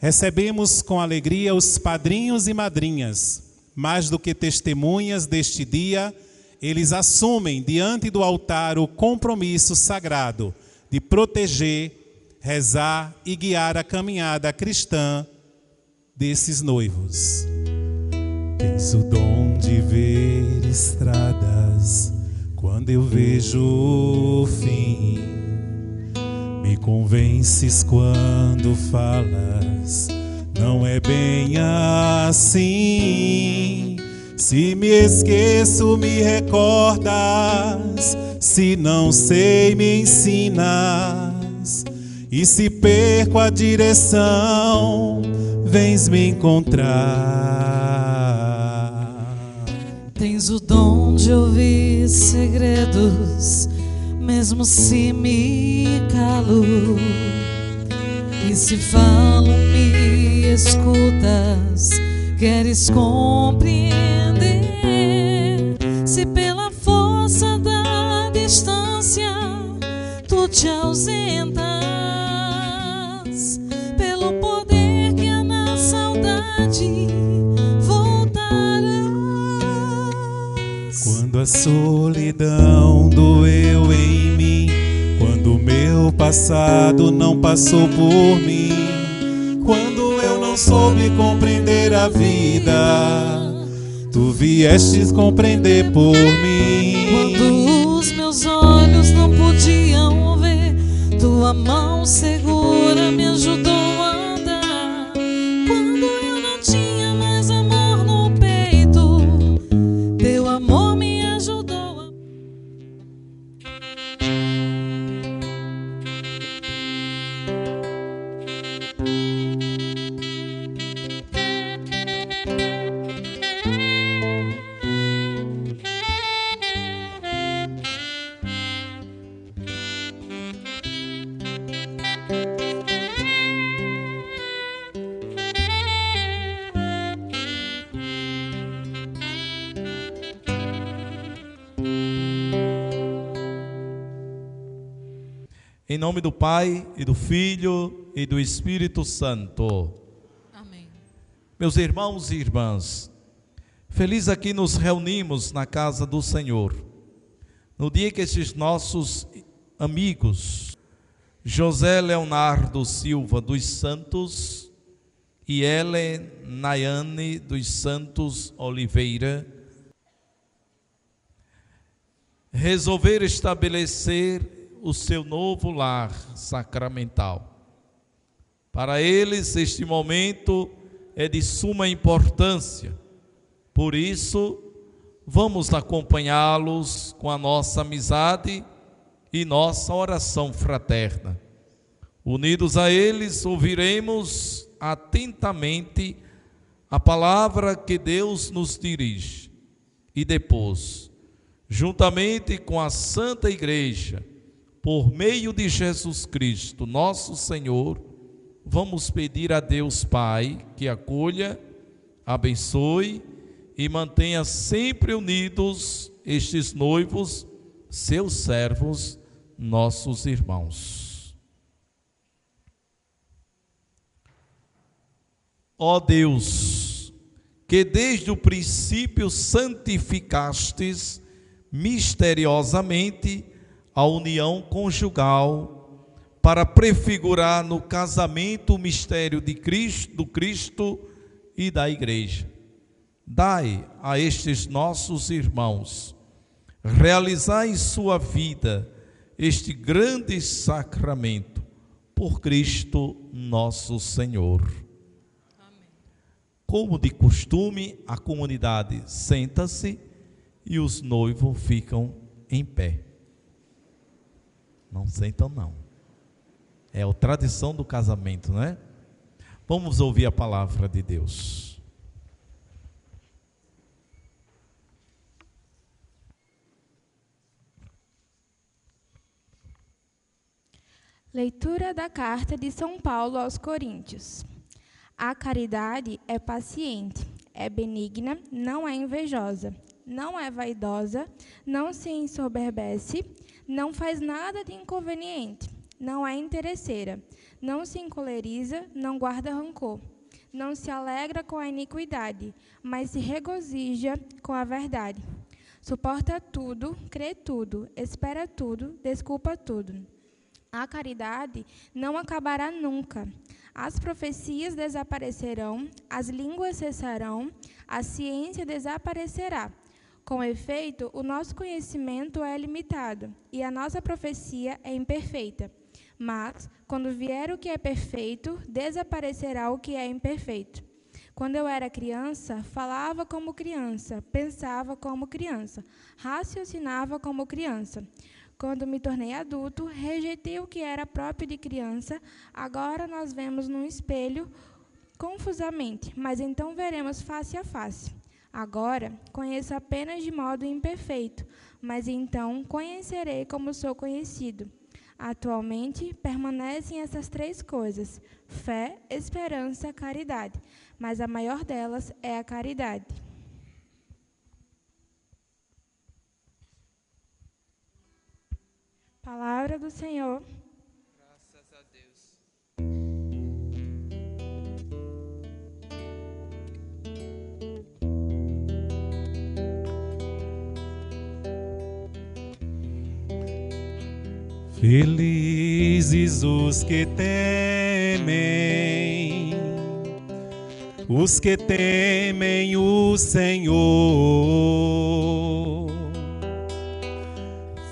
Recebemos com alegria os padrinhos e madrinhas. Mais do que testemunhas deste dia, eles assumem diante do altar o compromisso sagrado de proteger, rezar e guiar a caminhada cristã desses noivos. Tens o dom de ver estradas quando eu vejo o fim. Me convences quando falas, não é bem assim. Se me esqueço, me recordas. Se não sei, me ensinas. E se perco a direção, vens me encontrar. Tens o dom de ouvir segredos, mesmo se me calo. E se falo, me escutas, queres compreender. Se pela força da distância tu te ausentas, pelo poder que há na saudade voltarás. Quando a solidão doeu em mim, quando o meu passado não passou por mim, quando eu não soube compreender a vida, tu viestes compreender por mim. Quando os meus olhos não podiam ver, tua mão segura me ajudou a andar. Quando eu não tinha mais amor no peito, teu amor me ajudou a... Em nome do Pai, e do Filho, e do Espírito Santo. Amém. Meus irmãos e irmãs, feliz aqui nos reunimos na casa do Senhor, no dia que estes nossos amigos, José Leonardo Silva dos Santos e Helen Nayane dos Santos Oliveira, resolveram estabelecer o seu novo lar sacramental. Para eles, este momento é de suma importância. Por isso, vamos acompanhá-los com a nossa amizade e nossa oração fraterna. Unidos a eles, ouviremos atentamente a palavra que Deus nos dirige. E depois, juntamente com a Santa Igreja, por meio de Jesus Cristo, nosso Senhor, vamos pedir a Deus Pai que acolha, abençoe e mantenha sempre unidos estes noivos, seus servos, nossos irmãos. Ó Deus, que desde o princípio santificastes misteriosamente a união conjugal, para prefigurar no casamento o mistério de Cristo, do Cristo e da Igreja. Dai a estes nossos irmãos realizar em sua vida este grande sacramento, por Cristo nosso Senhor. Amém. Como de costume, a comunidade senta-se e os noivos ficam em pé. Não sentam não. É a tradição do casamento, não é? Vamos ouvir a palavra de Deus. Leitura da carta de São Paulo aos Coríntios. A caridade é paciente, é benigna, não é invejosa, não é vaidosa, não se ensoberbece, não faz nada de inconveniente, não é interesseira, não se encoleriza, não guarda rancor, não se alegra com a iniquidade, mas se regozija com a verdade. Suporta tudo, crê tudo, espera tudo, desculpa tudo. A caridade não acabará nunca. As profecias desaparecerão, as línguas cessarão, a ciência desaparecerá. Com efeito, o nosso conhecimento é limitado e a nossa profecia é imperfeita. Mas, quando vier o que é perfeito, desaparecerá o que é imperfeito. Quando eu era criança, falava como criança, pensava como criança, raciocinava como criança. Quando me tornei adulto, rejeitei o que era próprio de criança. Agora nós vemos num espelho confusamente, mas então veremos face a face. Agora conheço apenas de modo imperfeito, mas então conhecerei como sou conhecido. Atualmente permanecem essas 3 coisas: fé, esperança, caridade, mas a maior delas é a caridade. Palavra do Senhor. Graças a Deus. Felizes os que temem o Senhor.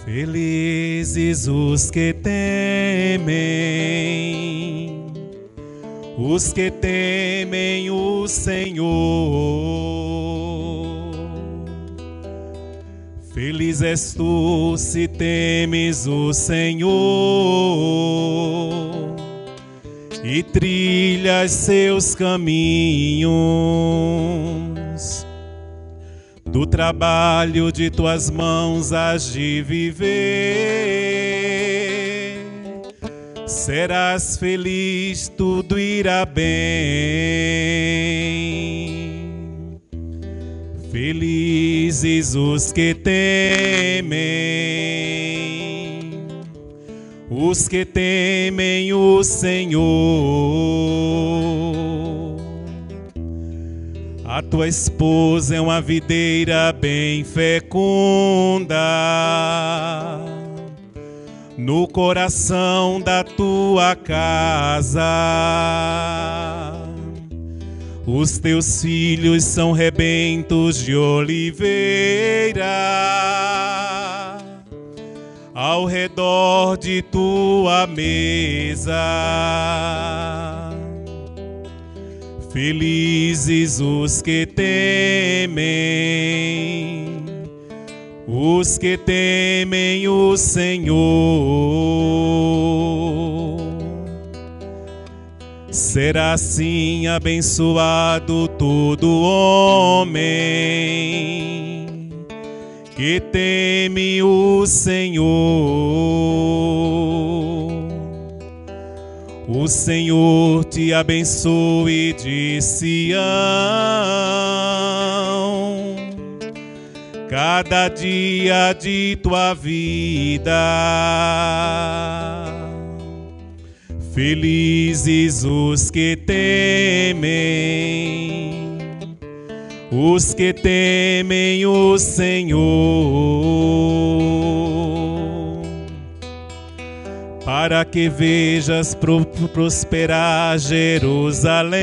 Felizes os que temem o Senhor. Feliz és tu se temes o Senhor e trilhas seus caminhos. Do trabalho de tuas mãos hás de viver. Serás feliz, tudo irá bem. Felizes os que temem o Senhor. A tua esposa é uma videira bem fecunda no coração da tua casa. Os teus filhos são rebentos de oliveira ao redor de tua mesa. Felizes os que temem o Senhor. Será assim abençoado todo homem que teme o Senhor. O Senhor te abençoe de Sião, cada dia de tua vida. Felizes os que temem o Senhor, para que vejas prosperar Jerusalém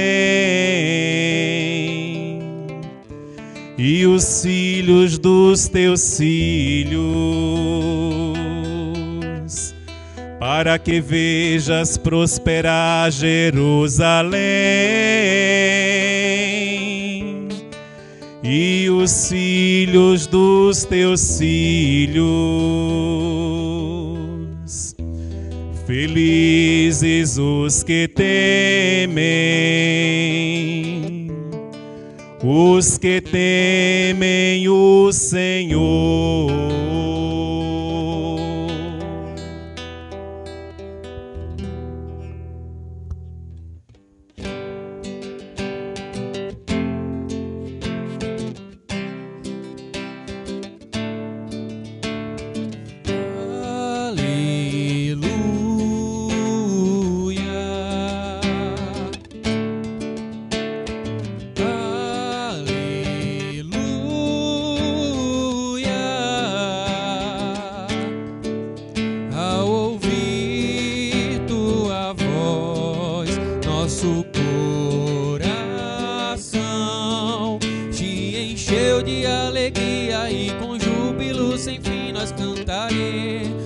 e os filhos dos teus filhos, para que vejas prosperar Jerusalém e os filhos dos teus filhos. Felizes os que temem o Senhor. nosso coração te encheu de alegria e com júbilo sem fim nós cantaremos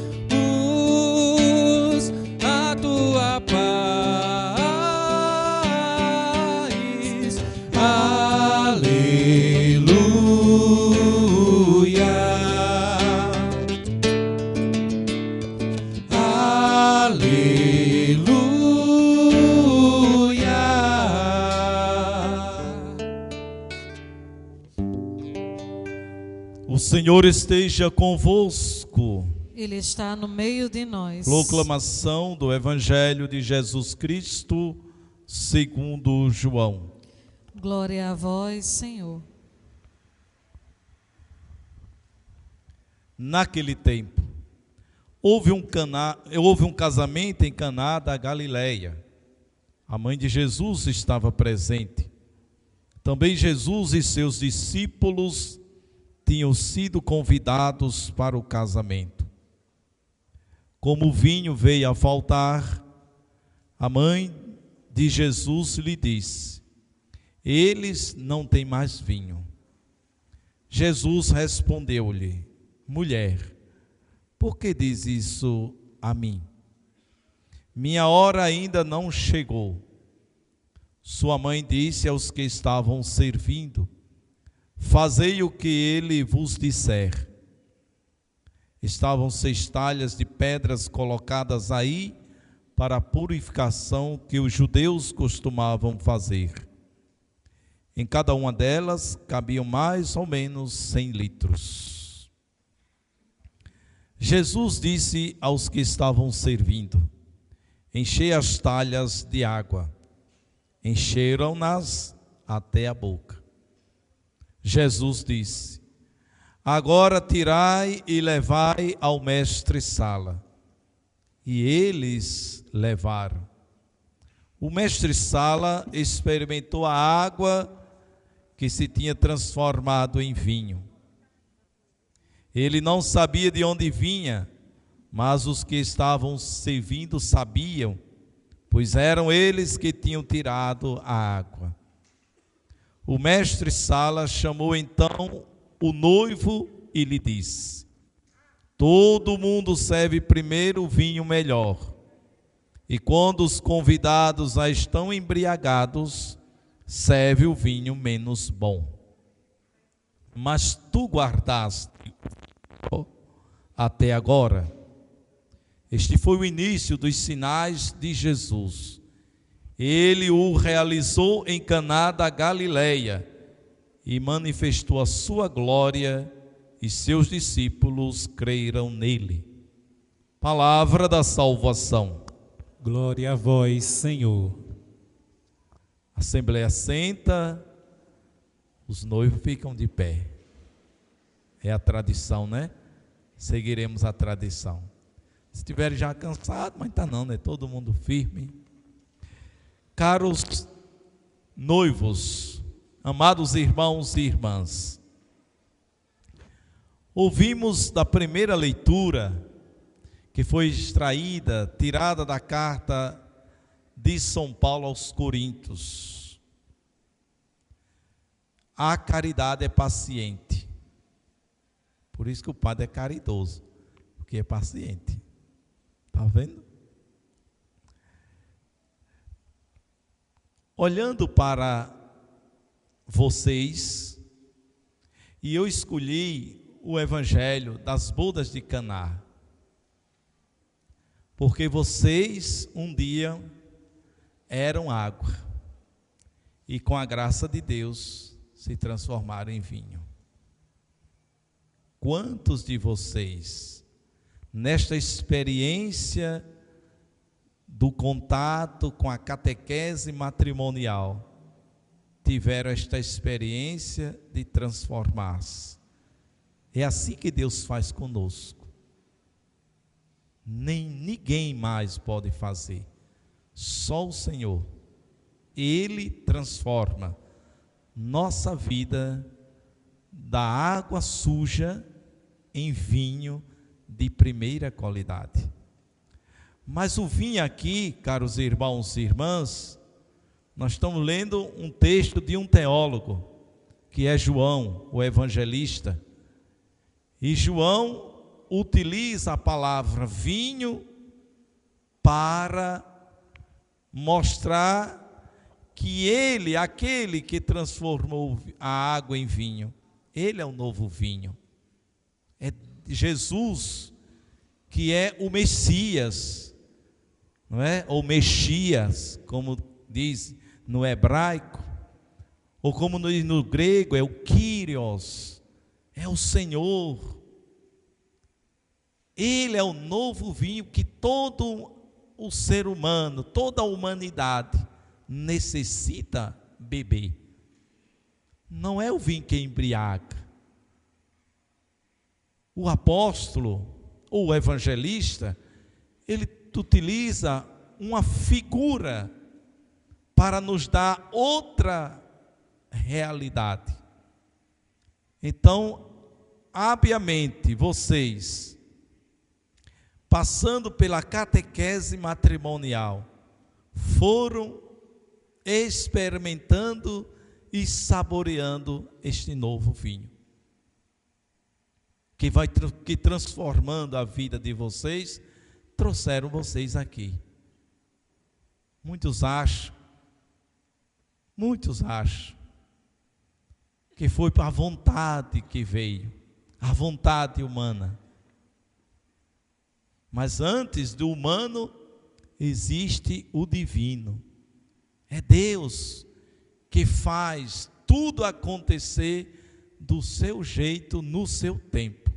a tua paz. Aleluia, aleluia. O Senhor esteja convosco. Ele está no meio de nós. Proclamação do Evangelho de Jesus Cristo, segundo João. Glória a vós, Senhor. Naquele tempo, houve um casamento em Caná da Galileia. A mãe de Jesus estava presente. Também Jesus e seus discípulos tinham sido convidados para o casamento. Como o vinho veio a faltar, a mãe de Jesus lhe disse: eles não têm mais vinho. Jesus respondeu-lhe: mulher, por que diz isso a mim? Minha hora ainda não chegou. Sua mãe disse aos que estavam servindo: fazei o que ele vos disser. Estavam 6 talhas de pedras colocadas aí para a purificação que os judeus costumavam fazer. Em cada uma delas cabiam mais ou menos 100 litros. Jesus disse aos que estavam servindo: enchei as talhas de água. Encheram-nas até a boca. Jesus disse: agora tirai e levai ao mestre-sala. E eles levaram. O mestre-sala experimentou a água que se tinha transformado em vinho. Ele não sabia de onde vinha, mas os que estavam servindo sabiam, pois eram eles que tinham tirado a água. O mestre-sala chamou então o noivo e lhe disse: todo mundo serve primeiro o vinho melhor, e quando os convidados já estão embriagados, serve o vinho menos bom. Mas tu guardaste até agora. Este foi o início dos sinais de Jesus. Ele o realizou em Caná da Galileia e manifestou a sua glória, e seus discípulos creram nele. Palavra da salvação. Glória a vós, Senhor. A Assembleia senta, os noivos ficam de pé. É a tradição, né? Seguiremos a tradição. Se estiver já cansado, mas está não, né? Todo mundo firme. Caros noivos, amados irmãos e irmãs, ouvimos da primeira leitura, que foi extraída, tirada da carta de São Paulo aos Coríntios: a caridade é paciente. Por isso que o padre é caridoso, porque é paciente. Está vendo? Olhando para vocês, e eu escolhi o Evangelho das bodas de Caná, porque vocês um dia eram água, e com a graça de Deus se transformaram em vinho. Quantos de vocês, nesta experiência do contato com a catequese matrimonial, tiveram esta experiência de transformar-se? É assim que Deus faz conosco. Ninguém mais pode fazer, só o Senhor. Ele transforma nossa vida da água suja em vinho de primeira qualidade. Mas o vinho aqui, caros irmãos e irmãs, Nós estamos lendo um texto de um teólogo, que é João, o evangelista. E João utiliza a palavra vinho para mostrar que ele, aquele que transformou a água em vinho, ele é o novo vinho. É Jesus que é o Messias, não é? Ou Mexias, como diz no hebraico, ou como no grego é o Kyrios, é o Senhor. Ele é o novo vinho que todo o ser humano, toda a humanidade necessita beber. Não é o vinho que embriaga. O apóstolo ou o evangelista, ele utiliza uma figura para nos dar outra realidade. Então, habiamente vocês, passando pela catequese matrimonial, foram experimentando e saboreando este novo vinho, que transformando a vida de vocês, trouxeram vocês aqui. Muitos acham que foi a vontade que veio, a vontade humana. Mas antes do humano existe o divino. É Deus que faz tudo acontecer do seu jeito, no seu tempo.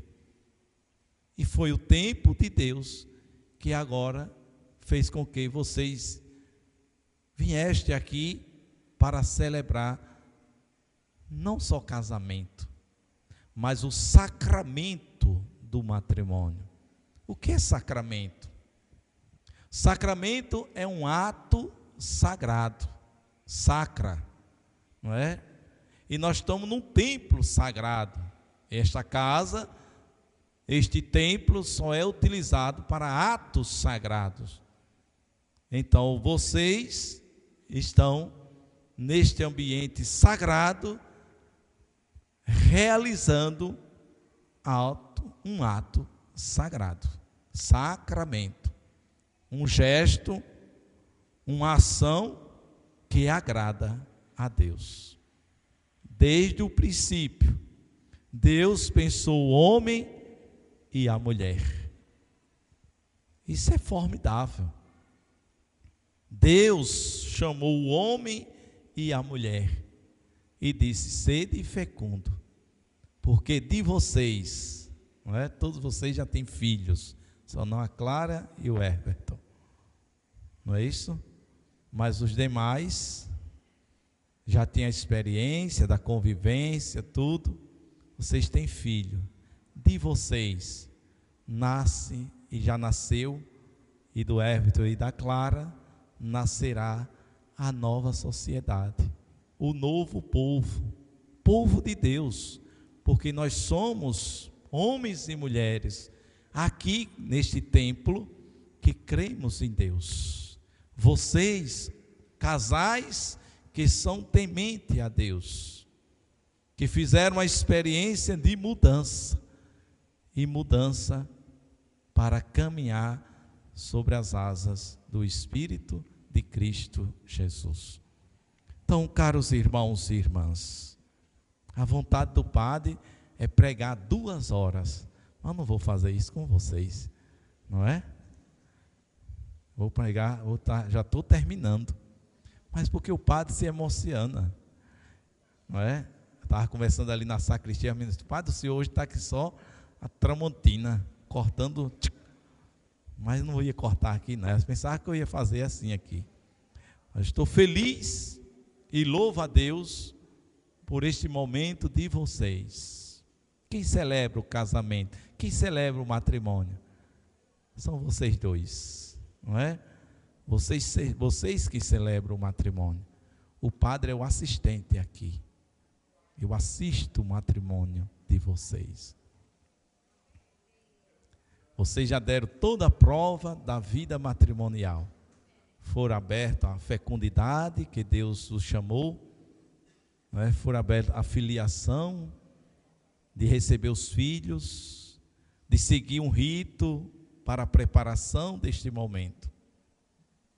E foi o tempo de Deus que agora fez com que vocês viessem aqui para celebrar não só casamento, mas o sacramento do matrimônio. O que é sacramento? Sacramento é um ato sagrado, sacra, não é? E nós estamos num templo sagrado. Esta casa, este templo só é utilizado para atos sagrados. Então vocês estão neste ambiente sagrado, realizando um ato sagrado, sacramento, um gesto, uma ação que agrada a Deus. Desde o princípio, Deus pensou o homem e a mulher. Isso é formidável. Deus chamou o homem e a mulher e disse: sede fecundo, porque de vocês, não é? Todos vocês já têm filhos, só não a Clara e o Herberton, não é isso? Mas os demais já têm a experiência da convivência, tudo. Vocês têm filho. De vocês nasce e já nasceu, e do Herberton e da Clara nascerá a nova sociedade, o novo povo, povo de Deus, porque nós somos homens e mulheres aqui neste templo que cremos em Deus. Vocês, casais que são tementes a Deus, que fizeram a experiência de mudança, e mudança para caminhar sobre as asas do Espírito de Cristo Jesus. Então, caros irmãos e irmãs, a vontade do Padre é pregar 2 horas, mas não vou fazer isso com vocês, não é? Vou pregar, já estou terminando, mas porque o Padre se emociona, não é? Eu estava conversando ali na sacristia, Padre, o senhor hoje está aqui só a tramontina, cortando, mas não ia cortar aqui, não. Eu pensava que eu ia fazer assim aqui. Mas estou feliz e louvo a Deus por este momento de vocês. Quem celebra o casamento? Quem celebra o matrimônio? São vocês dois, não é? Vocês que celebram o matrimônio. O padre é o assistente aqui. Eu assisto o matrimônio de vocês. Vocês já deram toda a prova da vida matrimonial. for aberto à fecundidade que Deus os chamou, não é? For aberto à filiação, de receber os filhos, de seguir um rito para a preparação deste momento.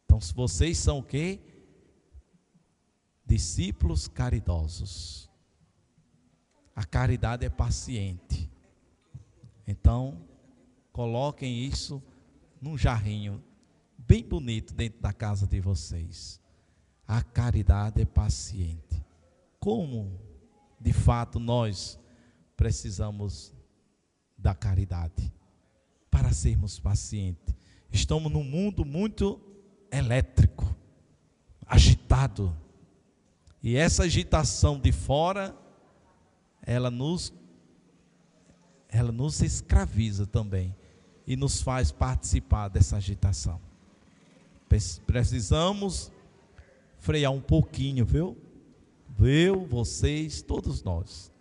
Então, se vocês são o quê? Discípulos caridosos. A caridade é paciente. Então, coloquem isso num jarrinho bem bonito dentro da casa de vocês. A caridade é paciente. Como, de fato, nós precisamos da caridade para sermos pacientes. Estamos num mundo muito elétrico, agitado. E essa agitação de fora, ela nos escraviza também e nos faz participar dessa agitação. Precisamos frear um pouquinho, viu? Eu, vocês, todos nós.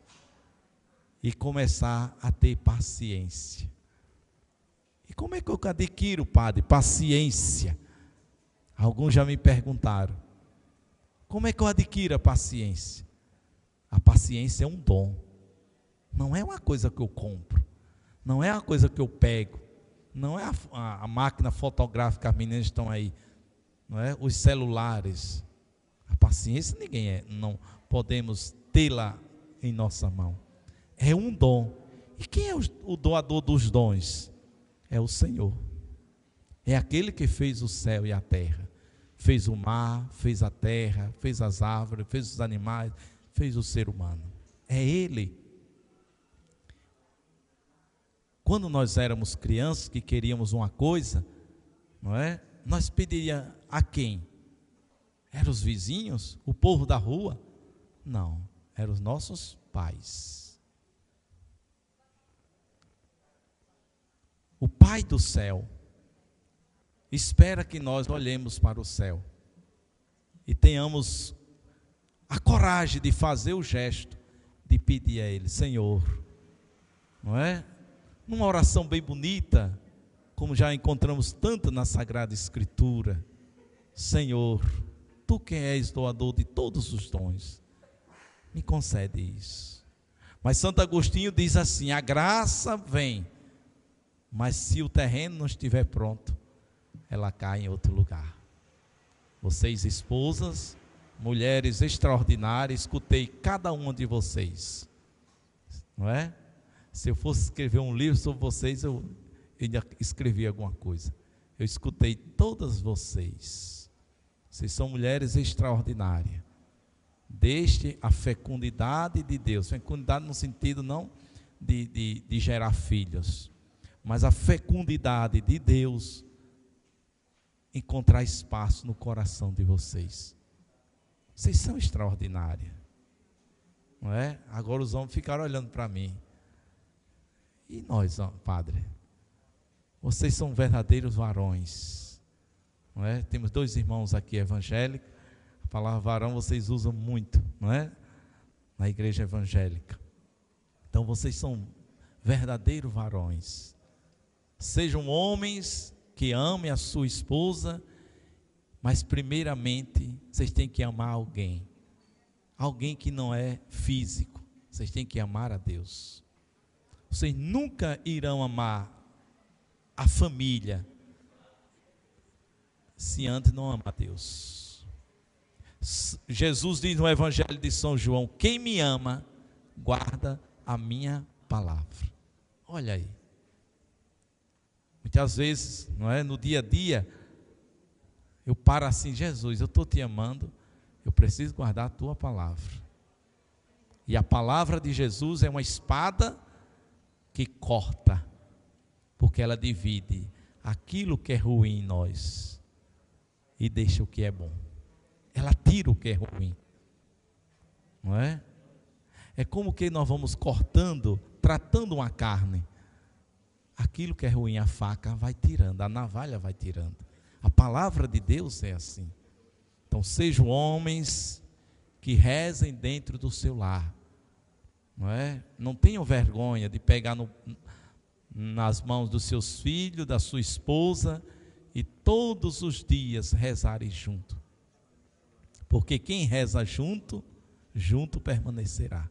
E começar a ter paciência. E como é que eu adquiro, padre, paciência? Alguns já me perguntaram. Como é que eu adquiro a paciência? A paciência é um dom. Não é uma coisa que eu compro. Não é uma coisa que eu pego. Não é a máquina fotográfica, as meninas estão aí. Não é? Os celulares. A paciência não podemos tê-la em nossa mão. É um dom. E quem é o doador dos dons? É o Senhor. É aquele que fez o céu e a terra. Fez o mar, fez a terra, fez as árvores, fez os animais, fez o ser humano. É Ele. Quando nós éramos crianças que queríamos uma coisa, não é? Nós pediríamos a quem? Eram os vizinhos? O povo da rua? Não, eram os nossos pais. O Pai do céu espera que nós olhemos para o céu e tenhamos a coragem de fazer o gesto de pedir a Ele, Senhor, não é? Numa oração bem bonita, como já encontramos tanto na Sagrada Escritura, Senhor, Tu que és doador de todos os dons, me concede isso. Mas Santo Agostinho diz assim, a graça vem, mas se o terreno não estiver pronto, ela cai em outro lugar. Vocês esposas, mulheres extraordinárias, escutei cada uma de vocês, não é? Se eu fosse escrever um livro sobre vocês, eu ainda escrevi alguma coisa. Eu escutei todas vocês. Vocês são mulheres extraordinárias. Deixe a fecundidade de Deus. Fecundidade no sentido não de gerar filhos, mas a fecundidade de Deus encontrar espaço no coração de vocês. Vocês são extraordinárias, não é? Agora os homens ficaram olhando para mim. E nós, padre? Vocês são verdadeiros varões, não é? Temos 2 irmãos aqui evangélicos. A palavra varão vocês usam muito, não é? Na igreja evangélica. Então vocês são verdadeiros varões. Sejam homens que amem a sua esposa, mas primeiramente vocês têm que amar alguém. Alguém que não é físico. Vocês têm que amar a Deus. Vocês nunca irão amar a família se antes não amar a Deus. Jesus diz no Evangelho de São João, quem me ama, guarda a minha palavra. Olha aí. Muitas vezes, não é, no dia a dia, eu paro assim, Jesus, eu estou te amando, eu preciso guardar a tua palavra. E a palavra de Jesus é uma espada que corta, porque ela divide aquilo que é ruim em nós e deixa o que é bom. Ela tira o que é ruim, não é? É como que nós vamos cortando, tratando uma carne. Aquilo que é ruim, a faca vai tirando, a navalha vai tirando. A palavra de Deus é assim. Então sejam homens que rezem dentro do seu lar, não é? Não tenham vergonha de pegar nas mãos dos seus filhos, da sua esposa e todos os dias rezarem junto. Porque quem reza junto, junto permanecerá.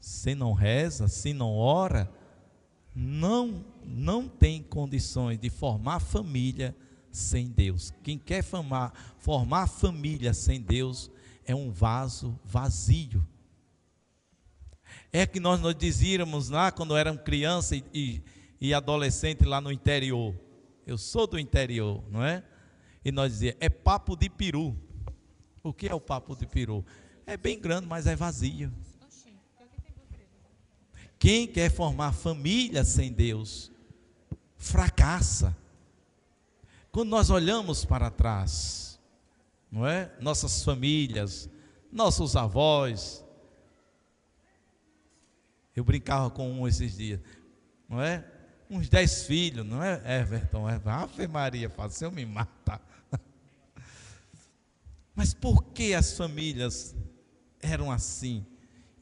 Se não reza, se não ora, não tem condições de formar família sem Deus. Quem quer formar família sem Deus é um vaso vazio. É que nós dizíamos lá quando éramos criança e adolescente lá no interior. Eu sou do interior, não é? E nós dizíamos, é papo de peru. O que é o papo de peru? É bem grande, mas é vazio. Quem quer formar família sem Deus, fracassa. Quando nós olhamos para trás, não é? Nossas famílias, nossos avós. Eu brincava com um esses dias, não é? Uns 10 filhos, não é, Everton? Ave Maria, se eu me matar. Mas por que as famílias eram assim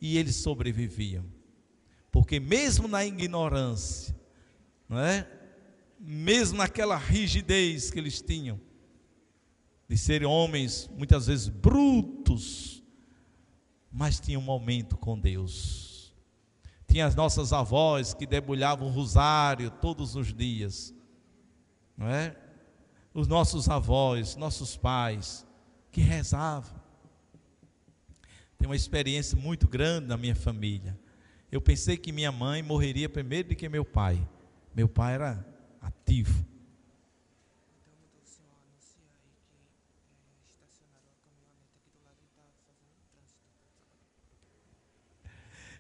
e eles sobreviviam? Porque mesmo na ignorância, não é? Mesmo naquela rigidez que eles tinham, de serem homens muitas vezes brutos, mas tinham um momento com Deus. Tinha as nossas avós que debulhavam o rosário todos os dias, não é? Os nossos avós, nossos pais, que rezavam. Tem uma experiência muito grande na minha família. Eu pensei que minha mãe morreria primeiro do que meu pai. Meu pai era ativo.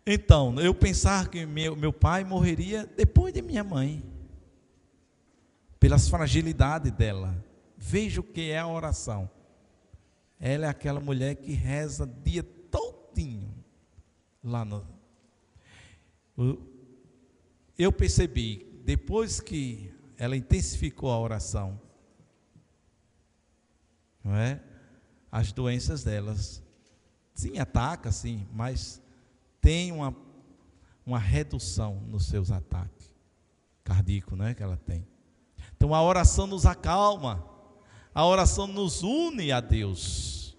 Então, eu pensava que meu pai morreria depois de minha mãe, pelas fragilidades dela. Veja o que é a oração. Ela é aquela mulher que reza dia todinho lá no... Eu percebi, depois que ela intensificou a oração, não é? As doenças delas, sim, ataca, sim, mas tem uma redução nos seus ataques cardíacos, né, que ela tem. Então a oração nos acalma, a oração nos une a Deus,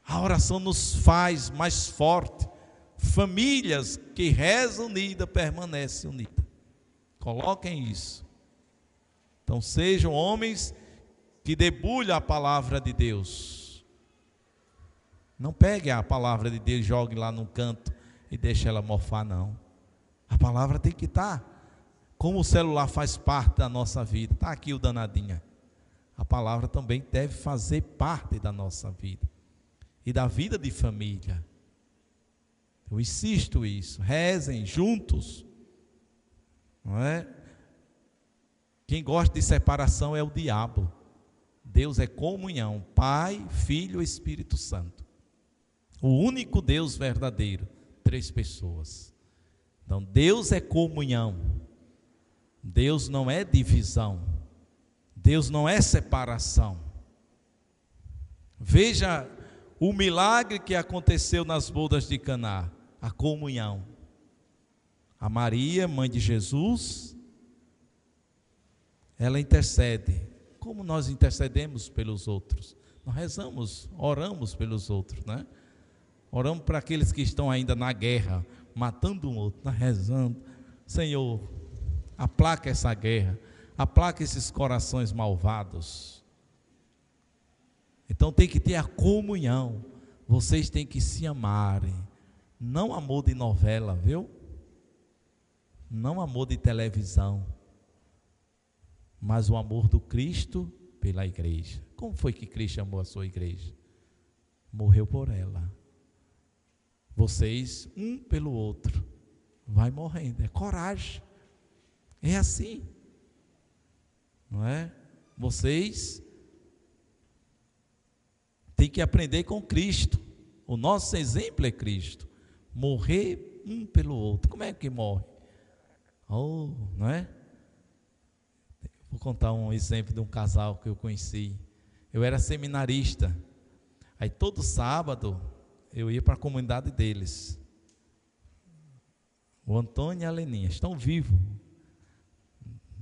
a oração nos faz mais forte. Famílias que rezam unidas permanecem unidas. Coloquem isso. Então sejam homens que debulham a palavra de Deus. Não pegue a palavra de Deus e jogue lá num canto e deixe ela mofar, não. A palavra tem que estar. Como o celular faz parte da nossa vida, está aqui o danadinha. A palavra também deve fazer parte da nossa vida e da vida de família. Eu insisto isso, rezem juntos, não é? Quem gosta de separação é o diabo. Deus é comunhão, Pai, Filho e Espírito Santo. O único Deus verdadeiro, 3 pessoas. Então Deus é comunhão, Deus não é divisão, Deus não é separação. Veja o milagre que aconteceu nas bodas de Caná, a comunhão. A Maria, mãe de Jesus, ela intercede, como nós intercedemos pelos outros. Nós rezamos, oramos pelos outros, né? Oramos para aqueles que estão ainda na guerra, matando um outro, nós rezando. Senhor, aplaca essa guerra, aplaca esses corações malvados. Então tem que ter a comunhão, vocês têm que se amarem, não amor de novela, viu? Não amor de televisão, mas o amor do Cristo pela igreja. Como foi que Cristo amou a sua igreja? Morreu por ela. Vocês, um pelo outro, vai morrendo, é coragem, é assim, não é? Vocês têm que aprender com Cristo, o nosso exemplo é Cristo, morrer um pelo outro. Como é que morre? Não é? Vou contar um exemplo de um casal que eu conheci. Eu era seminarista, aí todo sábado eu ia para a comunidade deles. O Antônio e a Leninha estão vivos,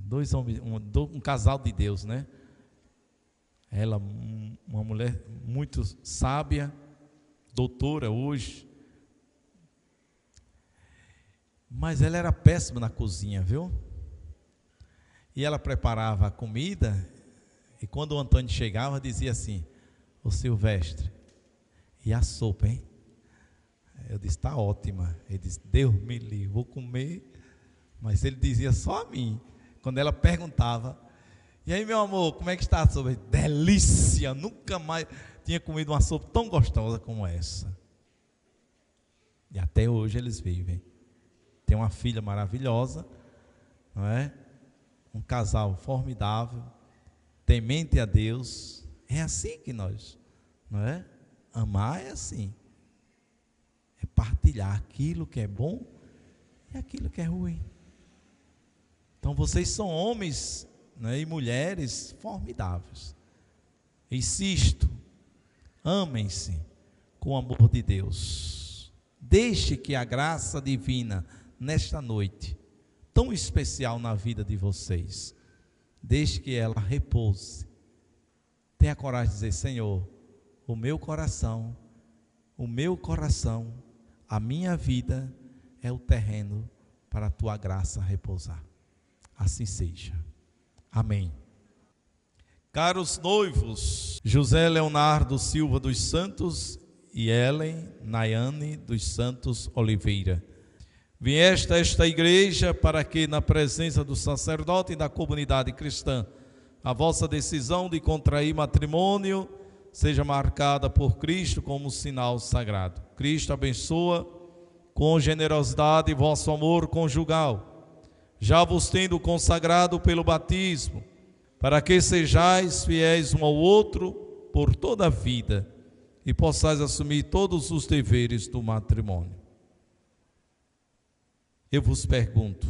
Dois homens, um casal de Deus, né? Ela, uma mulher muito sábia, doutora hoje. Mas ela era péssima na cozinha, viu? E ela preparava a comida, e quando o Antônio chegava, dizia assim: ô Silvestre, e a sopa, hein? Eu disse: está ótima. Ele disse: Deus me livre, vou comer. Mas ele dizia só a mim. Quando ela perguntava: e aí, meu amor, como é que está a sopa? Delícia, nunca mais tinha comido uma sopa tão gostosa como essa. E até hoje eles vivem. Tem uma filha maravilhosa, não é? Um casal formidável, temente a Deus. É assim que nós, não é? Amar é assim. É partilhar aquilo que é bom e aquilo que é ruim. Então vocês são homens, né, e mulheres formidáveis. Insisto, amem-se com o amor de Deus. Deixe que a graça divina nesta noite tão especial na vida de vocês, deixe que ela repouse. Tenha coragem de dizer: Senhor, o meu coração, a minha vida é o terreno para a tua graça repousar. Assim seja. Amém. Caros noivos, José Leonardo Silva dos Santos e Ellen Nayane dos Santos Oliveira, vieste a esta igreja para que, na presença do sacerdote e da comunidade cristã, a vossa decisão de contrair matrimônio seja marcada por Cristo como sinal sagrado. Cristo abençoa com generosidade vosso amor conjugal, já vos tendo consagrado pelo batismo, para que sejais fiéis um ao outro por toda a vida e possais assumir todos os deveres do matrimônio. Eu vos pergunto: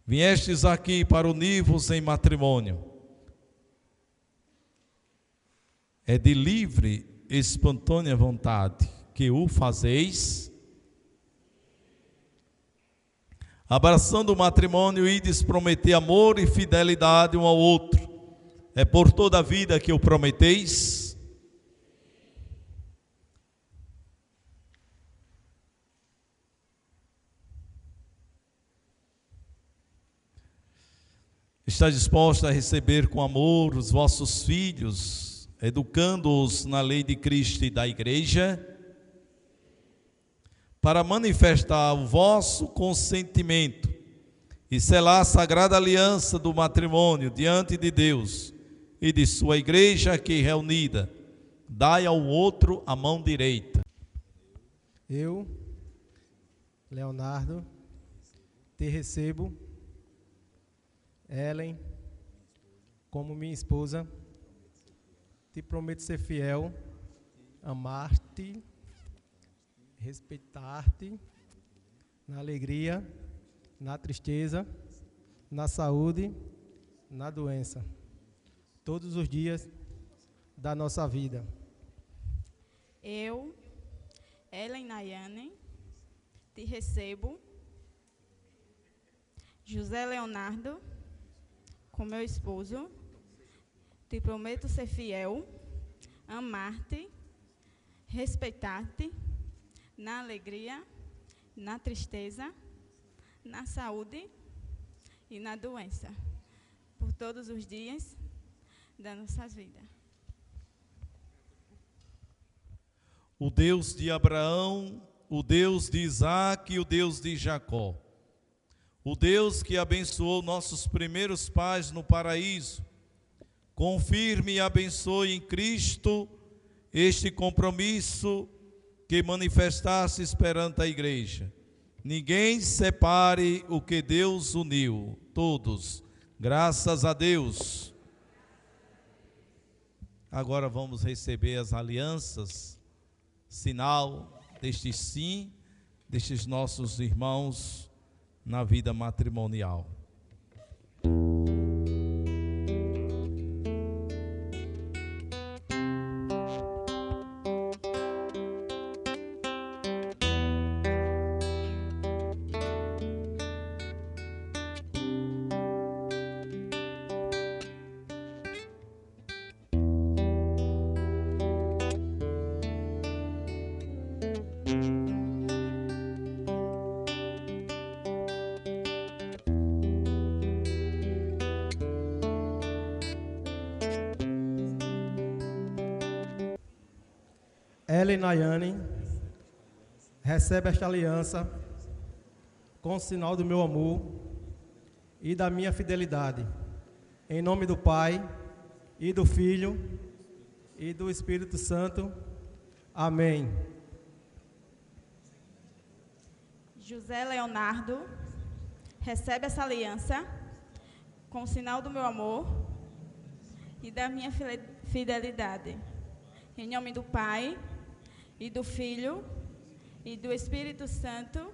viestes aqui para unir-vos em matrimônio? É de livre, espontânea vontade que o fazeis? Abraçando o matrimônio, ides prometer amor e fidelidade um ao outro. É por toda a vida que o prometeis? Está disposta a receber com amor os vossos filhos, educando-os na lei de Cristo e da Igreja, para manifestar o vosso consentimento e selar a sagrada aliança do matrimônio diante de Deus e de sua Igreja aqui reunida? Dai ao outro a mão direita. Eu, Leonardo, te recebo, Ellen, como minha esposa. Te prometo ser fiel, amar-te, respeitar-te, na alegria, na tristeza, na saúde, na doença, todos os dias da nossa vida. Eu, Ellen Nayane, te recebo, José Leonardo, com meu esposo, te prometo ser fiel, amar-te, respeitar-te, na alegria, na tristeza, na saúde e na doença, por todos os dias da nossa vida. O Deus de Abraão, o Deus de Isaac e o Deus de Jacó, o Deus que abençoou nossos primeiros pais no paraíso, confirme e abençoe em Cristo este compromisso que manifestastes perante a igreja. Ninguém separe o que Deus uniu, todos, graças a Deus. Agora vamos receber as alianças, sinal deste sim, destes nossos irmãos na vida matrimonial. Ela e Nayane, recebe esta aliança com o sinal do meu amor e da minha fidelidade. Em nome do Pai, e do Filho, e do Espírito Santo. Amém. José Leonardo, recebe essa aliança com o sinal do meu amor e da minha fidelidade. Em nome do Pai, e do Filho, e do Espírito Santo.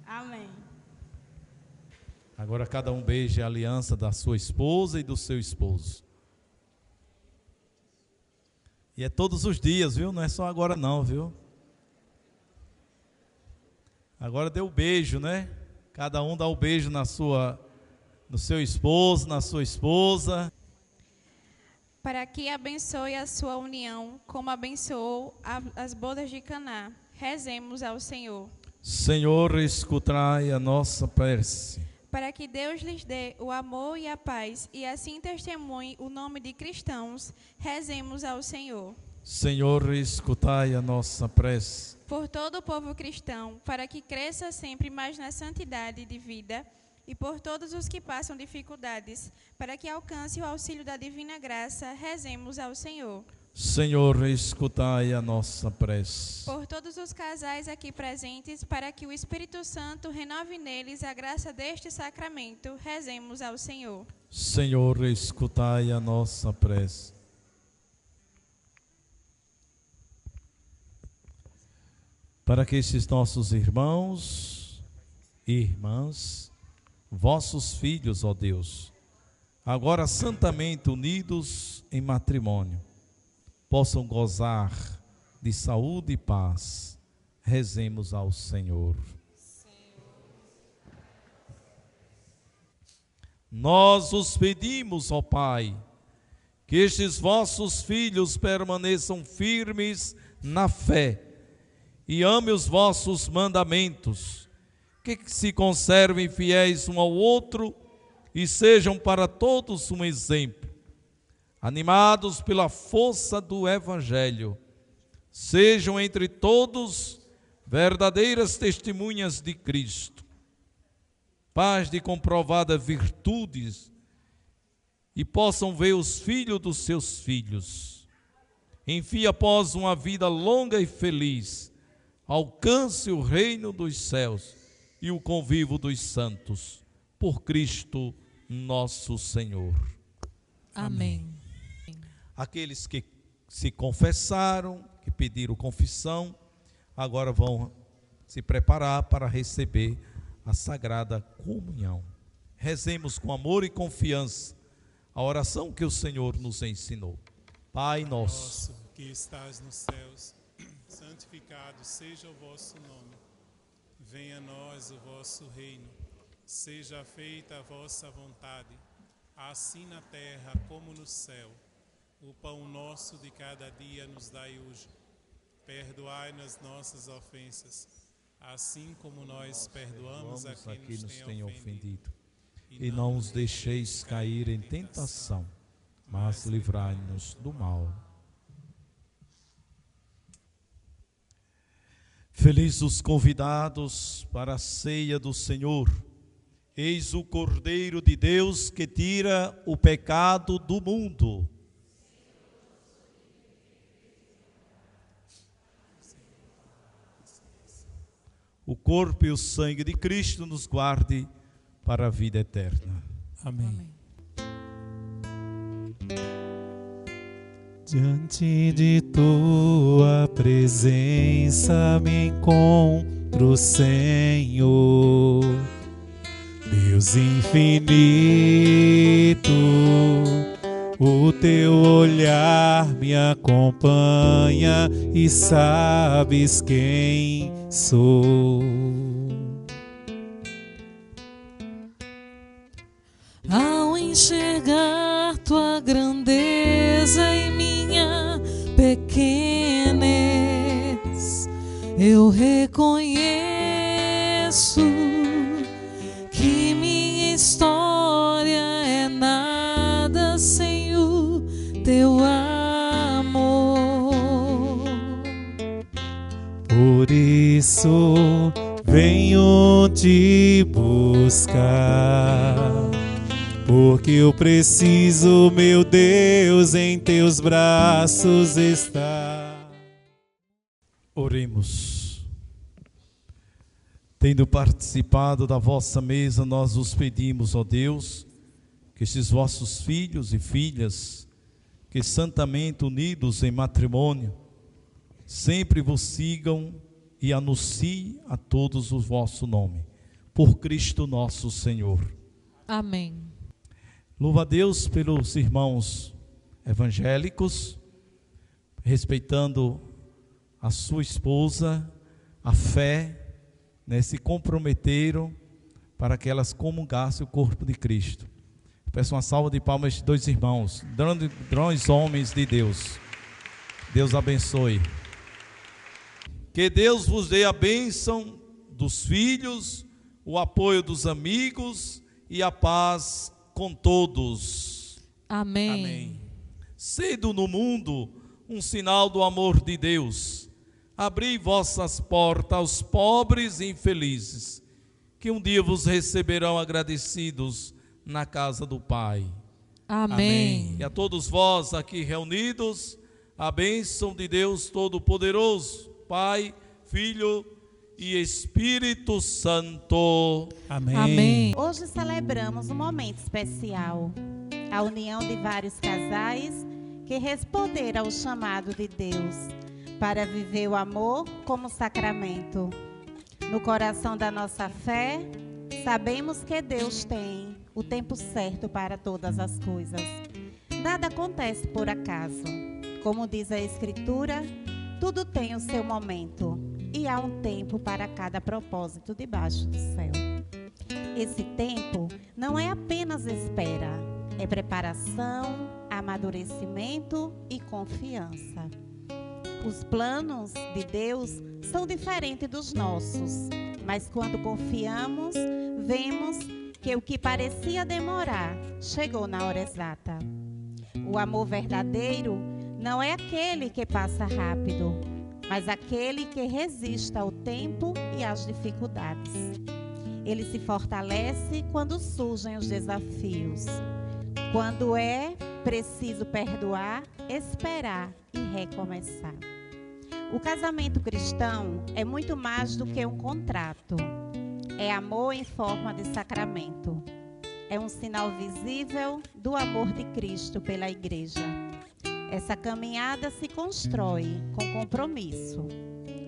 Amém. Agora cada um beije a aliança da sua esposa e do seu esposo. E é todos os dias, viu? Não é só agora não, viu? Agora dê o beijo, né? Cada um dá o beijo no seu esposo, na sua esposa. Para que abençoe a sua união, como abençoou as bodas de Caná. Rezemos ao Senhor. Senhor, escutai a nossa prece. Para que Deus lhes dê o amor e a paz, e assim testemunhe o nome de cristãos, rezemos ao Senhor. Senhor, escutai a nossa prece. Por todo o povo cristão, para que cresça sempre mais na santidade de vida, e por todos os que passam dificuldades, para que alcance o auxílio da divina graça, rezemos ao Senhor. Senhor, escutai a nossa prece. Por todos os casais aqui presentes, para que o Espírito Santo renove neles a graça deste sacramento, rezemos ao Senhor. Senhor, escutai a nossa prece. Para que esses nossos irmãos e irmãs, vossos filhos, ó Deus, agora santamente unidos em matrimônio, possam gozar de saúde e paz, rezemos ao Senhor. Nós os pedimos, ó Pai, que estes vossos filhos permaneçam firmes na fé e amem os vossos mandamentos, que se conservem fiéis um ao outro e sejam para todos um exemplo. Animados pela força do Evangelho, sejam entre todos verdadeiras testemunhas de Cristo, paz de comprovada virtudes, e possam ver os filhos dos seus filhos. Enfim, após uma vida longa e feliz, alcance o reino dos céus e o convívio dos santos, por Cristo nosso Senhor. Amém. Aqueles que se confessaram, que pediram confissão, agora vão se preparar para receber a Sagrada Comunhão. Rezemos com amor e confiança a oração que o Senhor nos ensinou. Pai nosso, que estás nos céus, santificado seja o vosso nome. Venha a nós o vosso reino. Seja feita a vossa vontade, assim na terra como no céu. O pão nosso de cada dia nos dai hoje. Perdoai-nos nossas ofensas, assim como nós perdoamos a quem nos tem ofendido. E não os deixeis cair em tentação, mas livrai-nos do mal. Felizes os convidados para a ceia do Senhor. Eis o Cordeiro de Deus que tira o pecado do mundo. O corpo e o sangue de Cristo nos guarde para a vida eterna. Amém. Diante de tua presença me encontro, Senhor, Deus infinito, o teu olhar me acompanha e sabes quem sou. Ao enxergar tua grandeza em minha pequenez, Eu reconheço que minha história é nada sem o teu amor. Por isso venho te buscar, porque eu preciso, meu Deus, em teus braços estar. Oremos. Tendo participado da vossa mesa, nós vos pedimos, ó Deus, que estes vossos filhos e filhas, que santamente unidos em matrimônio, sempre vos sigam e anunciem a todos o vosso nome. Por Cristo nosso Senhor. Amém. Louva a Deus pelos irmãos evangélicos, respeitando a sua esposa, a fé, se comprometeram para que elas comungassem o corpo de Cristo. Peço uma salva de palmas de dois irmãos, grandes homens de Deus. Deus abençoe. Que Deus vos dê a bênção dos filhos, o apoio dos amigos e a paz com todos. Amém. Amém. Sede no mundo um sinal do amor de Deus. Abri vossas portas aos pobres e infelizes, que um dia vos receberão agradecidos na casa do Pai. Amém. E a todos vós aqui reunidos, a bênção de Deus Todo-Poderoso, Pai, Filho e Espírito Santo. Amém. Amém. Hoje celebramos um momento especial, a união de vários casais que responderam ao chamado de Deus para viver o amor como sacramento. No coração da nossa fé, sabemos que Deus tem o tempo certo para todas as coisas. Nada acontece por acaso. Como diz a Escritura, tudo tem o seu momento e há um tempo para cada propósito debaixo do céu. Esse tempo não é apenas espera, é preparação, amadurecimento e confiança. Os planos de Deus são diferentes dos nossos, mas quando confiamos, vemos que o que parecia demorar chegou na hora exata. O amor verdadeiro não é aquele que passa rápido, mas aquele que resiste ao tempo e às dificuldades. Ele se fortalece quando surgem os desafios, quando é preciso perdoar, esperar e recomeçar. O casamento cristão é muito mais do que um contrato. É amor em forma de sacramento. É um sinal visível do amor de Cristo pela Igreja. Essa caminhada se constrói com compromisso,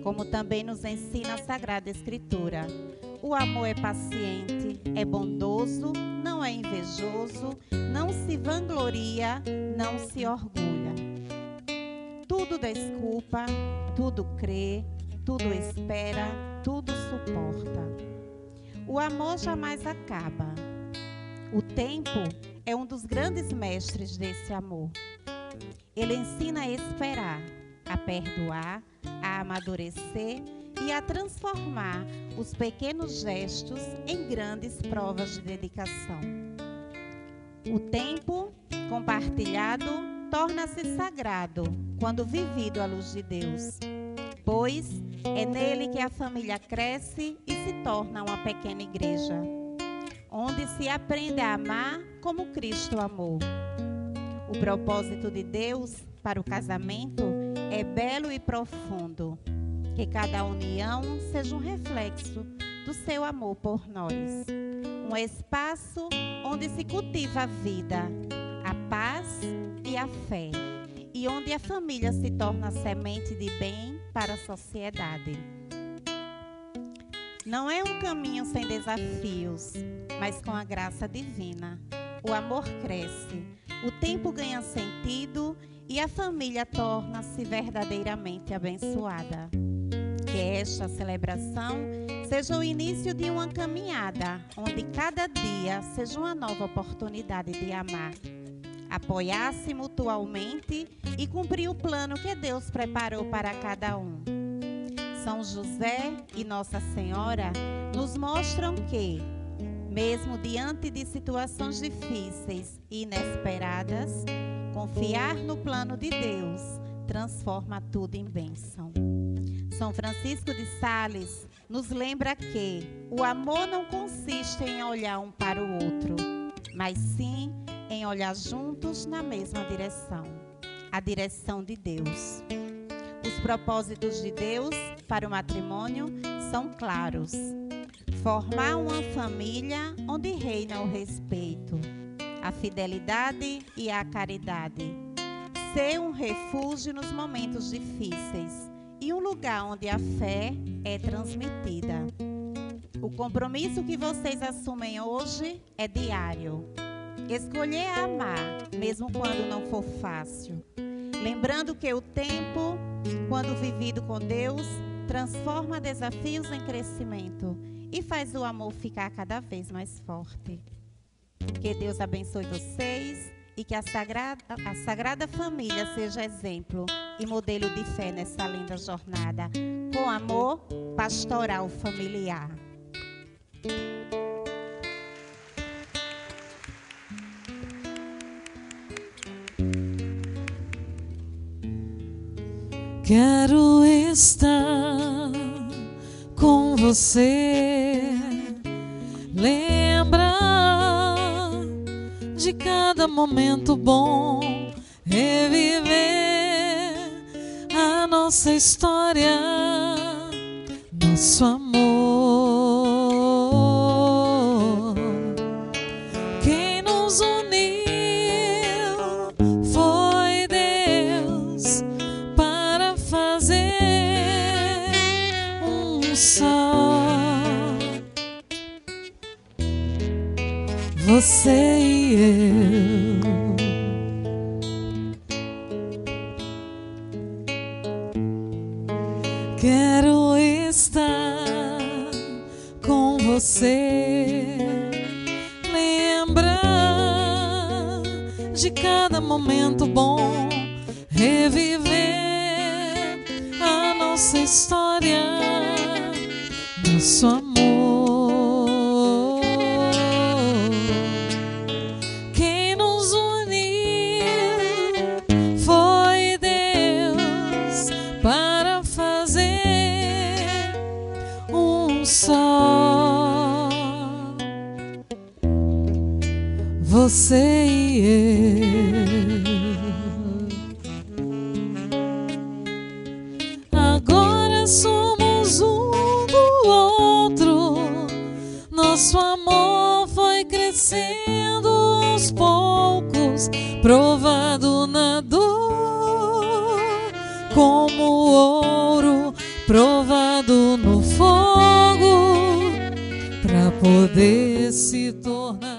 como também nos ensina a Sagrada Escritura. O amor é paciente, é bondoso, não é invejoso, não se vangloria, não se orgulha. Tudo desculpa, tudo crê, tudo espera, tudo suporta. O amor jamais acaba. O tempo é um dos grandes mestres desse amor. Ele ensina a esperar, a perdoar, a amadurecer e a transformar os pequenos gestos em grandes provas de dedicação. O tempo compartilhado torna-se sagrado quando vivido à luz de Deus, pois é nele que a família cresce e se torna uma pequena igreja, onde se aprende a amar como Cristo amou. O propósito de Deus para o casamento é belo e profundo, que cada união seja um reflexo do seu amor por nós, um espaço onde se cultiva a vida, a paz e a fé, e onde a família se torna semente de bem para a sociedade. Não é um caminho sem desafios, mas com a graça divina. O amor cresce, o tempo ganha sentido e a família torna-se verdadeiramente abençoada. Que esta celebração seja o início de uma caminhada, onde cada dia seja uma nova oportunidade de amar, apoiar-se mutualmente e cumprir o plano que Deus preparou para cada um. São José e Nossa Senhora nos mostram que, mesmo diante de situações difíceis e inesperadas, confiar no plano de Deus transforma tudo em bênção. São Francisco de Sales nos lembra que o amor não consiste em olhar um para o outro, mas sim em olhar juntos na mesma direção, a direção de Deus. Os propósitos de Deus para o matrimônio são claros. Formar uma família onde reina o respeito, a fidelidade e a caridade. Ser um refúgio nos momentos difíceis e um lugar onde a fé é transmitida. O compromisso que vocês assumem hoje é diário. Escolher amar, mesmo quando não for fácil. Lembrando que o tempo, quando vivido com Deus, transforma desafios em crescimento e faz o amor ficar cada vez mais forte. Que Deus abençoe vocês e que a Sagrada Família seja exemplo e modelo de fé nessa linda jornada. Com amor, pastoral familiar. Quero estar com você, lembrar de cada momento bom, reviver a nossa história, nosso amor. Quem nos uniu foi Deus para fazer um só. Você e eu. Quero estar com você, lembrar de cada momento bom, reviver a nossa história, nosso amor. Quem nos uniu foi Deus para fazer um só. Você e eu. Agora somos um do outro. Nosso amor foi crescendo aos poucos, provado na dor, como ouro provado no fogo, para poder se tornar